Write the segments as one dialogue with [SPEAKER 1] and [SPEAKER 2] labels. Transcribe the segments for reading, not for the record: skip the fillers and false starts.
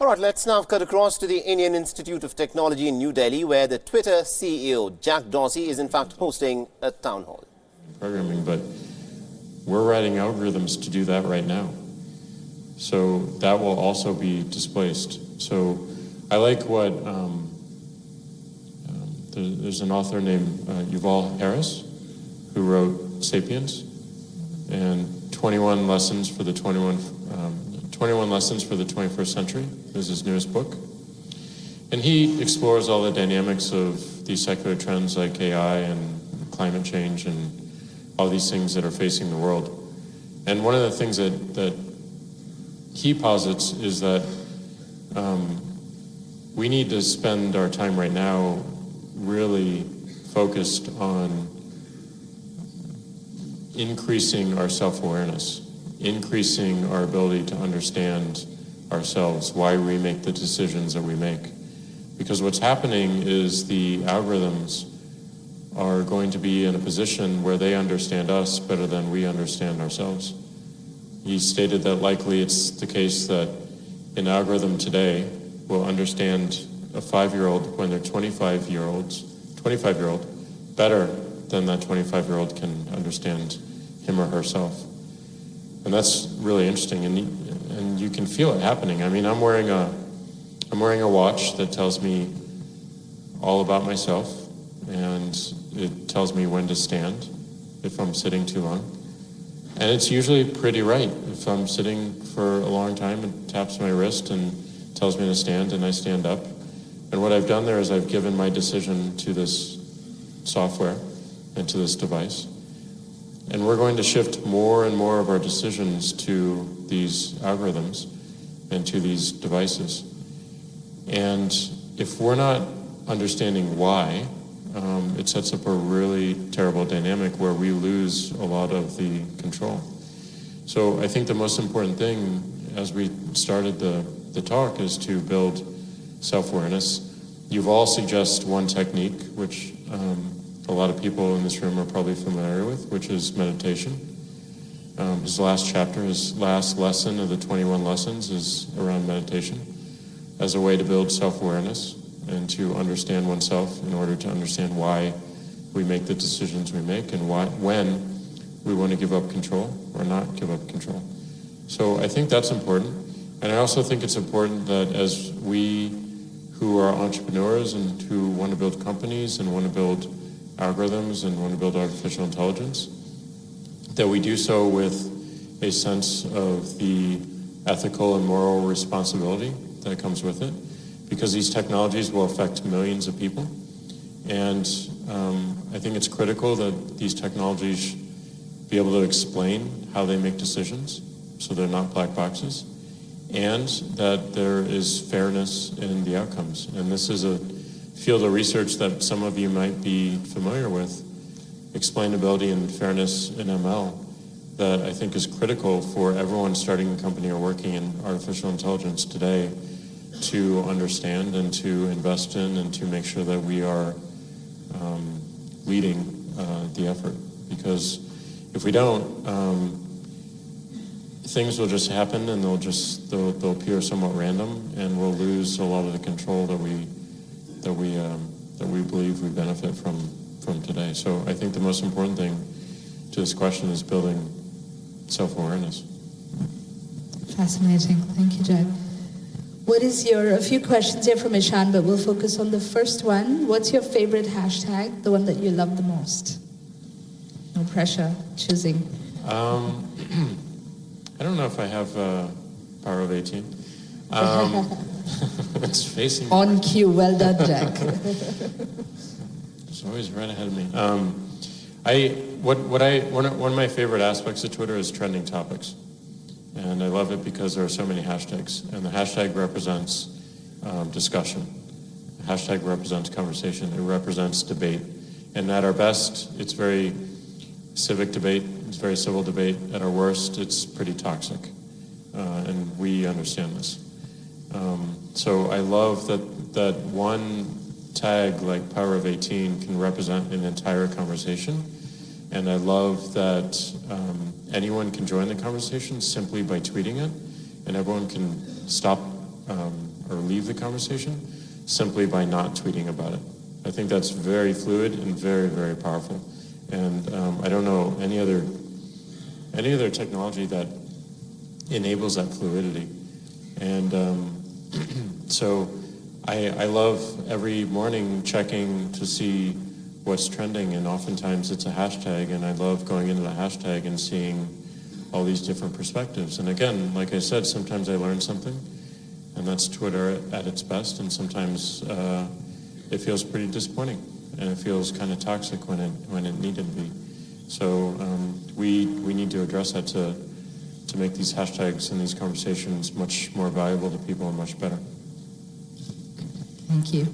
[SPEAKER 1] All right, let's now cut across to the Indian Institute of Technology in New Delhi, where the Twitter CEO Jack Dorsey is in fact hosting a town hall.
[SPEAKER 2] Programming, but we're writing algorithms to do that right now. So that will also be displaced. So I like what, there's an author named Yuval Harris who wrote Sapiens and 21 lessons for the 21 lessons for the 21st century is his newest book. And he explores all the dynamics of these secular trends like AI and climate change and all these things that are facing the world. And one of the things that he posits is that we need to spend our time right now really focused on increasing our self-awareness, increasing our ability to understand ourselves, why we make the decisions that we make. Because what's happening is the algorithms are going to be in a position where they understand us better than we understand ourselves. He stated that likely it's the case that an algorithm today will understand a 5-year-old when they're 25-year-old better than that 25-year-old can understand him or herself. And that's really interesting, and you can feel it happening. I mean, I'm wearing a watch that tells me all about myself, and it tells me when to stand if I'm sitting too long. And it's usually pretty right. If I'm sitting for a long time, it taps my wrist and tells me to stand, and I stand up. And what I've done there is I've given my decision to this software and to this device. And we're going to shift more and more of our decisions to these algorithms and to these devices. And if we're not understanding why, it sets up a really terrible dynamic where we lose a lot of the control. So I think the most important thing, as we started the talk, is to build self-awareness. Yuval suggests one technique, which a lot of people in this room are probably familiar with, which is meditation. His last chapter, his last lesson of the 21 lessons is around meditation as a way to build self-awareness and to understand oneself in order to understand why we make the decisions we make and when we want to give up control or not give up control. So I think that's important. And I also think it's important that as we who are entrepreneurs and who want to build companies and want to build algorithms and want to build artificial intelligence, that we do so with a sense of the ethical and moral responsibility that comes with it, because these technologies will affect millions of people. And I think it's critical that these technologies be able to explain how they make decisions so they're not black boxes, and that there is fairness in the outcomes. And this is a field of research that some of you might be familiar with, explainability and fairness in ML, that I think is critical for everyone starting a company or working in artificial intelligence today to understand and to invest in and to make sure that we are leading the effort. Because if we don't, things will just happen and they'll appear somewhat random, and we'll lose a lot of the control that we believe we benefit from today. So I think the most important thing to this question is building self-awareness.
[SPEAKER 3] Fascinating. Thank you, Jack. A few questions here from Ishan, but we'll focus on the first one. What's your favorite hashtag, the one that you love the most? No pressure, choosing.
[SPEAKER 2] I don't know if I have Power of 18. It's facing
[SPEAKER 3] on cue. Well done, Jack.
[SPEAKER 2] It's always right ahead of me. One of my favorite aspects of Twitter is trending topics, and I love it because there are so many hashtags, and the hashtag represents discussion. The hashtag represents conversation. It represents debate, and at our best, it's very civic debate. It's very civil debate. At our worst, it's pretty toxic, and we understand this. So I love that one tag like Power of 18 can represent an entire conversation, and I love that anyone can join the conversation simply by tweeting it, and everyone can stop or leave the conversation simply by not tweeting about it. I think that's very fluid and very, very powerful. And I don't know any other technology that enables that fluidity. And so I love every morning checking to see what's trending, and oftentimes it's a hashtag, and I love going into the hashtag and seeing all these different perspectives. And again, like I said, sometimes I learn something, and that's Twitter at its best, and sometimes it feels pretty disappointing, and it feels kind of toxic when it needed to be. So we need to address that to make these hashtags and these conversations much more valuable to people and much better.
[SPEAKER 3] Thank you.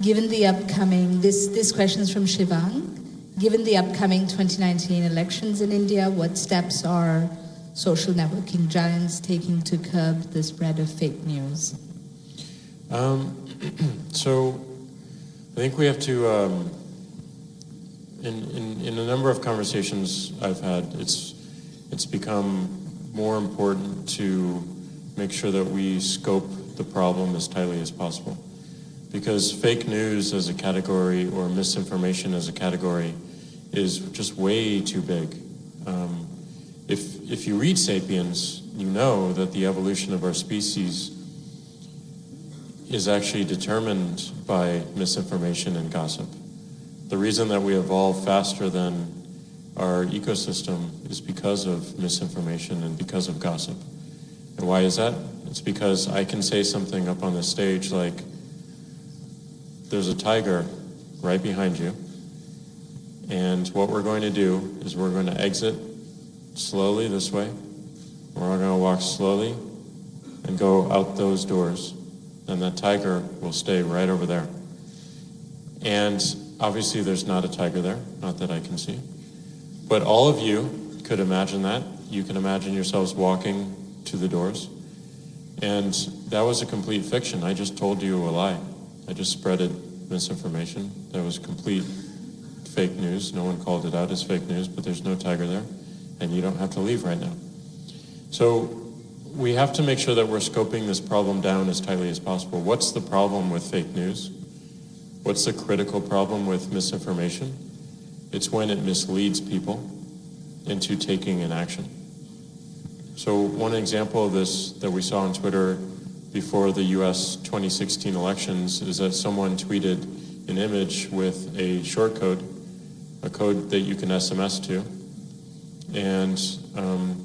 [SPEAKER 3] Given the upcoming, this question is from Shivang. Given the upcoming 2019 elections in India, what steps are social networking giants taking to curb the spread of fake news?
[SPEAKER 2] So I think we have to, in a number of conversations I've had, it's become more important to make sure that we scope the problem as tightly as possible. Because fake news as a category or misinformation as a category is just way too big. If you read Sapiens, you know that the evolution of our species is actually determined by misinformation and gossip. The reason that we evolve faster than our ecosystem is because of misinformation and because of gossip. And why is that? It's because I can say something up on the stage like, there's a tiger right behind you, and what we're going to do is we're going to exit slowly this way. We're going to walk slowly and go out those doors, and that tiger will stay right over there. And obviously there's not a tiger there, not that I can see. But all of you could imagine that. You can imagine yourselves walking to the doors. And that was a complete fiction. I just told you a lie. I just spreaded misinformation. That was complete fake news. No one called it out as fake news, but there's no tiger there, and you don't have to leave right now. So we have to make sure that we're scoping this problem down as tightly as possible. What's the problem with fake news? What's the critical problem with misinformation? It's when it misleads people into taking an action. So one example of this that we saw on Twitter before the US 2016 elections is that someone tweeted an image with a short code, a code that you can SMS to. And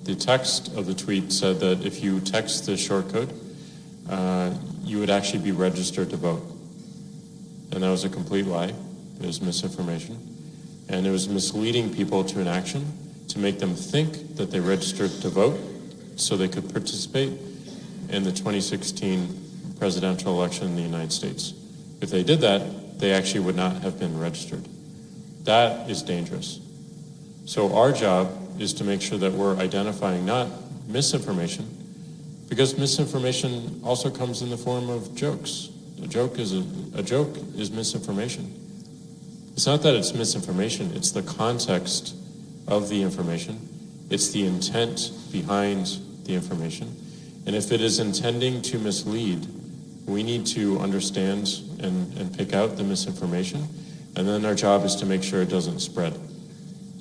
[SPEAKER 2] the text of the tweet said that if you text the short code, you would actually be registered to vote. And that was a complete lie. It was misinformation. And it was misleading people to an action to make them think that they registered to vote so they could participate in the 2016 presidential election in the United States. If they did that, they actually would not have been registered. That is dangerous. So our job is to make sure that we're identifying not misinformation, because misinformation also comes in the form of jokes. A joke is misinformation. It's not that it's misinformation, it's the context of the information. It's the intent behind the information. And if it is intending to mislead, we need to understand and pick out the misinformation. And then our job is to make sure it doesn't spread.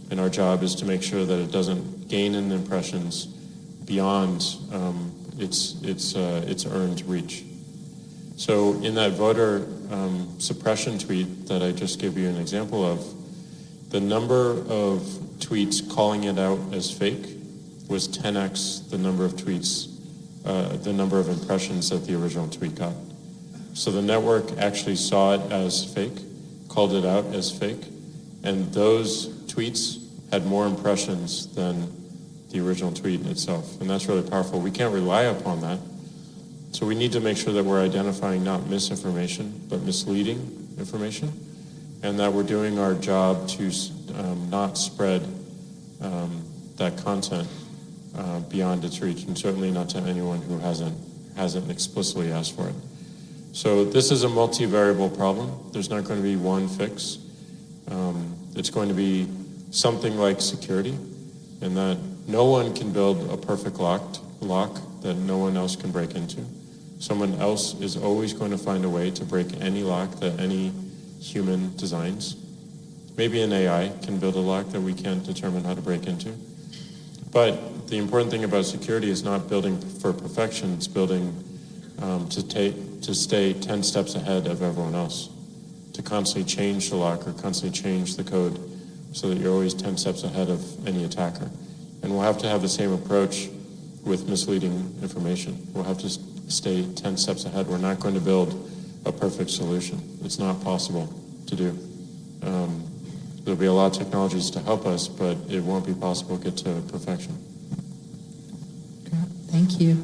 [SPEAKER 2] And our job is to make sure that it doesn't gain in impressions beyond its earned reach. So in that voter suppression tweet that I just gave you an example of, the number of tweets calling it out as fake was 10x the number of tweets, the number of impressions that the original tweet got. So the network actually saw it as fake, called it out as fake, and those tweets had more impressions than the original tweet itself. And that's really powerful. We can't rely upon that. So we need to make sure that we're identifying not misinformation, but misleading information, and that we're doing our job to not spread that content beyond its reach, and certainly not to anyone who hasn't explicitly asked for it. So this is a multivariable problem. There's not going to be one fix. It's going to be something like security, in that no one can build a perfect lock that no one else can break into. Someone else is always going to find a way to break any lock that any human designs. Maybe an AI can build a lock that we can't determine how to break into. But the important thing about security is not building for perfection, it's building to stay 10 steps ahead of everyone else, to constantly change the lock or constantly change the code so that you're always 10 steps ahead of any attacker. And we'll have to have the same approach with misleading information. We'll have to stay 10 steps ahead. We're not going to build a perfect solution. It's not possible to do. There'll be a lot of technologies to help us, but it won't be possible to get to perfection.
[SPEAKER 3] Thank you.